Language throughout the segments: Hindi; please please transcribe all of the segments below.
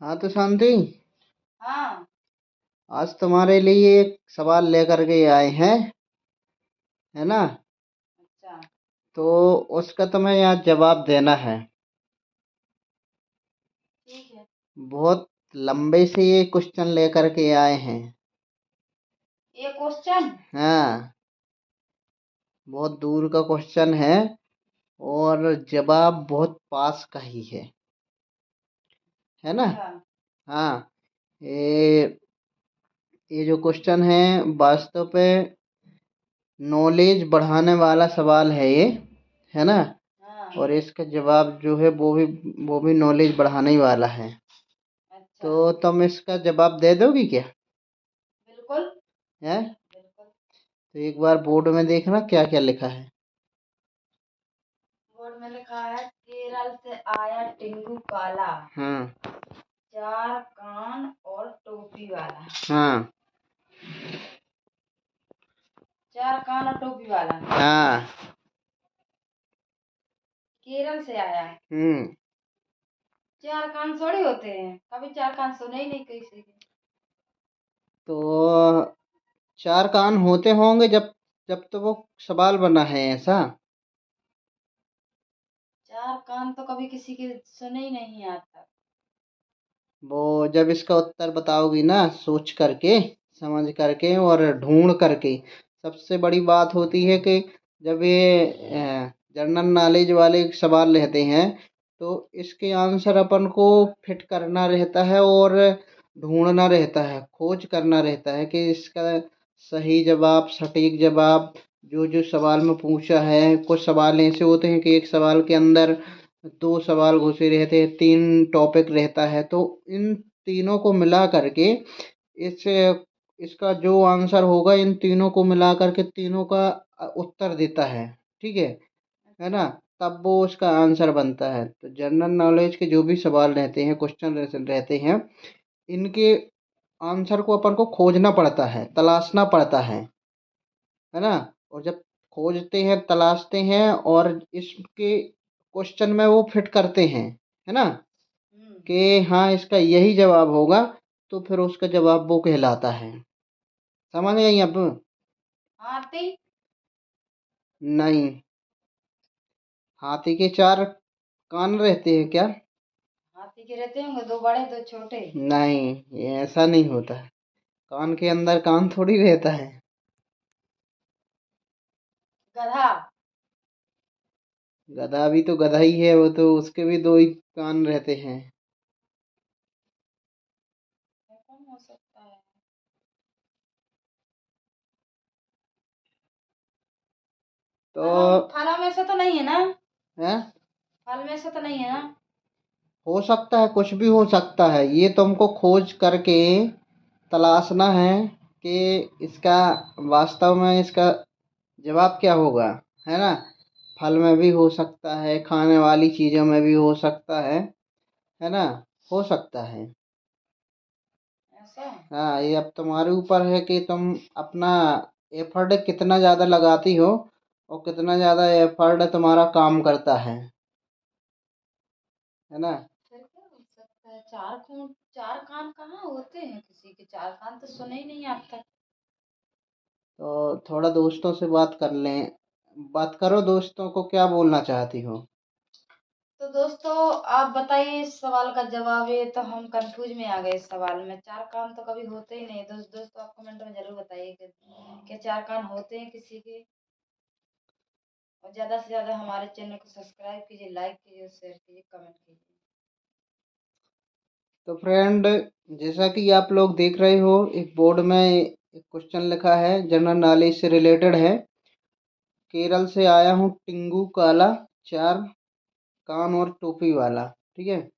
हाँ तो शांति, हाँ। आज तुम्हारे लिए एक सवाल लेकर के आए हैं, है ना। अच्छा। तो उसका तुम्हें यहाँ जवाब देना है। ठीक है। बहुत लंबे से ये क्वेश्चन लेकर के आए हैं। ये क्वेश्चन। हाँ, बहुत दूर का क्वेश्चन है और जवाब बहुत पास का ही है ना। अच्छा। हाँ, ये ये जो क्वेश्चन है वास्तव पे नॉलेज बढ़ाने वाला सवाल है ये, है ना। हाँ। और इसका जवाब जो है वो भी नॉलेज बढ़ाने ही वाला है। अच्छा। तो तुम इसका जवाब दे दोगी क्या? बिल्कुल। है। बिल्कुल। तो एक बार बोर्ड में देखना क्या क्या लिखा है। बोर्ड में लिखा है केरल से आया टिंगू काला, हाँ। चार कान और टोपी वाला। हाँ। चार कान और टोपी वाला। हाँ। केरल से आया। हम्म। चार कान थोड़ी होते हैं, कभी चार कान सुने ही नहीं किसी के। तो चार कान होते होंगे जब जब तो वो सवाल बना है ऐसा। चार कान तो कभी किसी के सुने ही नहीं आज तक। वो जब इसका उत्तर बताओगी ना, सोच करके, समझ करके और ढूंढ करके। सबसे बड़ी बात होती है कि जब ये जनरल नॉलेज वाले सवाल रहते हैं तो इसके आंसर अपन को फिट करना रहता है और ढूंढना रहता है, खोज करना रहता है कि इसका सही जवाब, सटीक जवाब। जो जो सवाल में पूछा है, कुछ सवाल ऐसे होते हैं कि एक सवाल के अंदर दो सवाल घुसे रहते हैं, तीन टॉपिक रहता है, तो इन तीनों को मिला करके इस इसका जो आंसर होगा इन तीनों को मिला करके तीनों का उत्तर देता है। ठीक है अच्छा। ना। तब वो उसका आंसर बनता है। तो जनरल नॉलेज के जो भी सवाल रहते हैं, क्वेश्चन रहते हैं, इनके आंसर को अपन को खोजना पड़ता है, तलाशना पड़ता है ना। और जब खोजते हैं, तलाशते हैं और इसके क्वेश्चन में वो फिट करते हैं, है ना, हम्म। कि हाँ इसका यही जवाब होगा, तो फिर उसका जवाब वो कहलाता है। समझ गई अब? हाथी। नहीं। हाथी के चार कान रहते हैं क्या? हाथी के रहते होंगे, दो बड़े दो छोटे। नहीं, ये ऐसा नहीं होता है। कान के अंदर कान थोड़ी रहता है। गधा। गधा भी तो गधा ही है, वो तो उसके भी दो ही कान रहते हैं। ये कौन हो सकता है? तो फलों फलों में से तो नहीं है ना? है, फल में से तो नहीं है ना? हो सकता है, कुछ भी हो सकता है। ये तुमको खोज करके तलाशना है कि इसका वास्तव में इसका जवाब क्या होगा, है ना। फल में भी हो सकता है, खाने वाली चीज़ों में भी हो सकता है ना। हो सकता है। ऐसा। हाँ, ये अब तुम्हारे ऊपर है कि तुम अपना एफर्ट कितना ज़्यादा लगाती हो और कितना ज़्यादा एफर्ट तुम्हारा काम करता है ना। फिर क्या हो सकता है? चार कान कहाँ होते हैं किसी के? चार कान तो सुने ही नहीं आज तक। तो थोड़ा दोस्तों से बात कर लें, बात करो, दोस्तों को क्या बोलना चाहती हो? तो दोस्तों, आप बताइए इस सवाल का जवाब। ये तो हम कंफ्यूज में आ गए इस सवाल में। चार कान तो कभी होते ही नहीं। दोस्तों, आप कमेंट में जरूर बताइए कि चार कान होते हैं किसी के। और ज्यादा से ज्यादा हमारे चैनल को सब्सक्राइब कीजिए, लाइक कीजिए, शेयर कीजिए, कमेंट कीजिए। तो फ्रेंड, जैसा कि आप लोग देख रहे हो, एक बोर्ड में एक क्वेश्चन लिखा है, जनरल नॉलेज से रिलेटेड है। केरल से आया हूँ टिंगू काला, चार कान और टोपी वाला। ठीक है।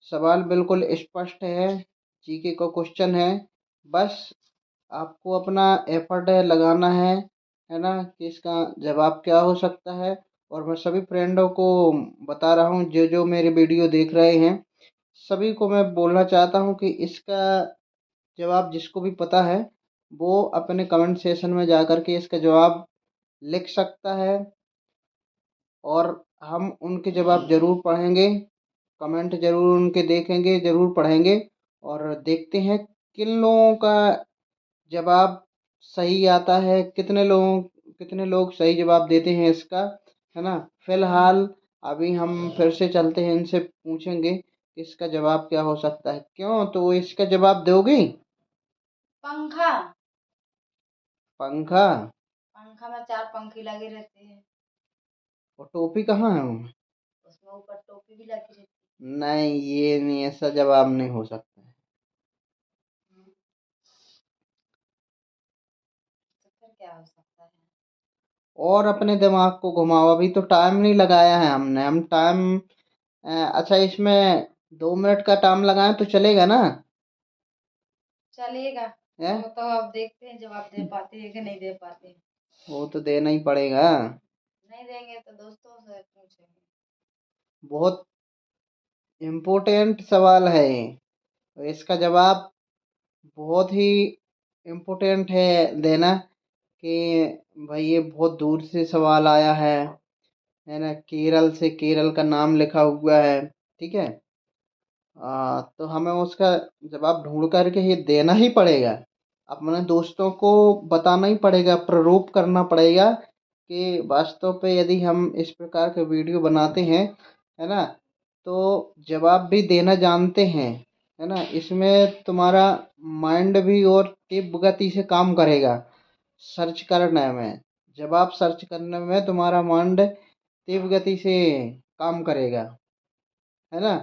सवाल बिल्कुल स्पष्ट है, जीके का क्वेश्चन है। बस आपको अपना एफर्ट लगाना है ना, कि इसका जवाब क्या हो सकता है। और मैं सभी फ्रेंडों को बता रहा हूँ, जो जो मेरे वीडियो देख रहे हैं, सभी को मैं बोलना चाहता हूँ कि इसका जवाब जिसको भी पता है वो अपने कमेंट सेशन में जा कर के इसका जवाब लिख सकता है। और हम उनके जवाब ज़रूर पढ़ेंगे, कमेंट ज़रूर उनके देखेंगे, ज़रूर पढ़ेंगे और देखते हैं किन लोगों का जवाब सही आता है, कितने लोग सही जवाब देते हैं इसका, है ना। फिलहाल अभी हम फिर से चलते हैं, इनसे पूछेंगे कि इसका जवाब क्या हो सकता है। क्यों, तो इसका जवाब दोगे? पंखा। पंखा? पंखा में 4 पंखे लगे रहते हैं। और टोपी कहाँ है? उसमें ऊपर टोपी भी लगी रहती नहीं, ये नहीं, ऐसा जवाब नहीं हो सकता है। है। तो फिर क्या हो सकता है? और अपने दिमाग को घुमाओ, अभी तो टाइम नहीं लगाया है हमने, हम टाइम अच्छा इसमें 2 मिनट का टाइम लगाएं तो चलेगा ना? चलेगा। है, तो अब देखते हैं जवाब दे पाते हैं कि नहीं दे पाते हैं। वो तो देना ही पड़ेगा। नहीं देंगे तो दोस्तों से पूछेंगे। बहुत इम्पोर्टेंट सवाल है ये। तो इसका जवाब बहुत ही इम्पोर्टेंट है देना, कि भाई ये बहुत दूर से सवाल आया है ना, केरल से, केरल का नाम लिखा हुआ है, ठीक है। तो हमें उसका जवाब ढूंढ करके ये देना ही पड़ेगा, अपने दोस्तों को बताना ही पड़ेगा, प्रूव करना पड़ेगा कि वास्तव पे यदि हम इस प्रकार के वीडियो बनाते हैं, है ना, तो जवाब भी देना जानते हैं, है ना, इसमें तुम्हारा माइंड भी और तीव्र गति से काम करेगा। सर्च करने में, जवाब सर्च करने में तुम्हारा माइंड तीव्र गति से काम करेगा, है ना।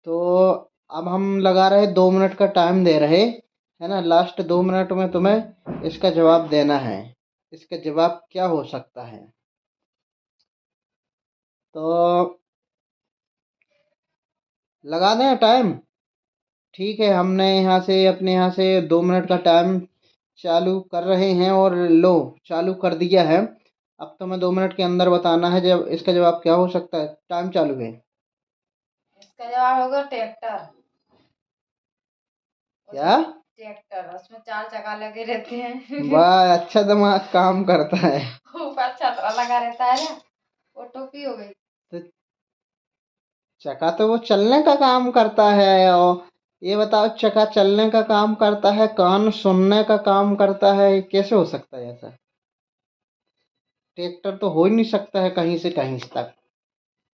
तो अब हम लगा रहे 2 मिनट का टाइम दे रहे, है ना, लास्ट 2 मिनट में तुम्हें इसका जवाब देना है। इसका जवाब क्या हो सकता है? तो लगा दें टाइम? ठीक है, हमने यहाँ से, अपने यहाँ से 2 मिनट का टाइम चालू कर रहे हैं, और लो, चालू कर दिया है। अब तुम्हें 2 मिनट के अंदर बताना है जब इसका जवाब क्या हो सकता है। टाइम चालू है। इसका जवाब होगा ट्रैक्टर। उसमें क्या? ट्रैक्टर, उसमें 4 चक्का लगे रहते हैं। वाह, अच्छा दिमाग काम करता है। ऊपर छतरा लगा रहता है ना, वो टोपी हो गई। तो चका तो वो चलने का काम करता है, और ये बताओ, चका चलने का काम करता है, कान सुनने का काम करता है, कैसे हो सकता है ऐसा? ट्रैक्टर तो हो ही नहीं सकता है कहीं से कहीं तक।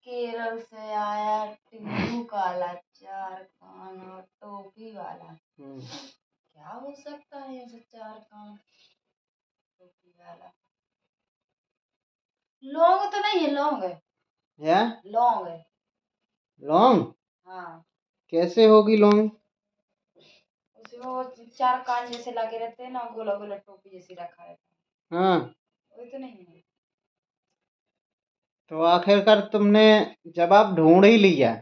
केरल से आया टिंगू काला, 4 कान और टोपी वाला। हम्म, क्या हो सकता है ऐसे 4 कान टोपी वाला? लौंग तो नहीं है? लौंग है। या लौंग है। लॉन्ग? हाँ। कैसे होगी लॉन्ग? उसमें वो 4 कान जैसे लगे रहते हैं ना, गोला गोला टोपी जैसी रखा रहता हाँ, है। वही तो नहीं है? तो आखिरकार तुमने जवाब ढूंढ ही लिया।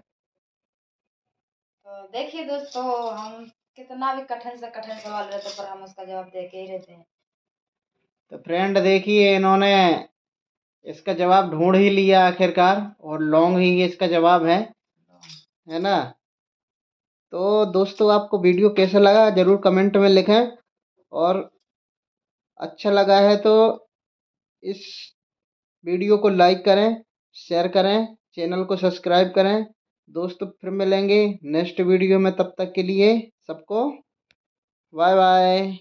तो देखिए दोस्तों, हम कितना भी कठिन से कठिन सवाल रहते पर हम उसका जवाब दे के ही रहते हैं। तो फ्रेंड देखिए, इन्होंने इसका जवाब ढूंढ ही लिया आखिरकार, और लॉन्ग ही इसका जवाब है ना। तो दोस्तों, आपको वीडियो कैसा लगा ज़रूर कमेंट में लिखें, और अच्छा लगा है तो इस वीडियो को लाइक करें, शेयर करें, चैनल को सब्सक्राइब करें। दोस्तों, फिर मिलेंगे नेक्स्ट वीडियो में, तब तक के लिए सबको बाय बाय।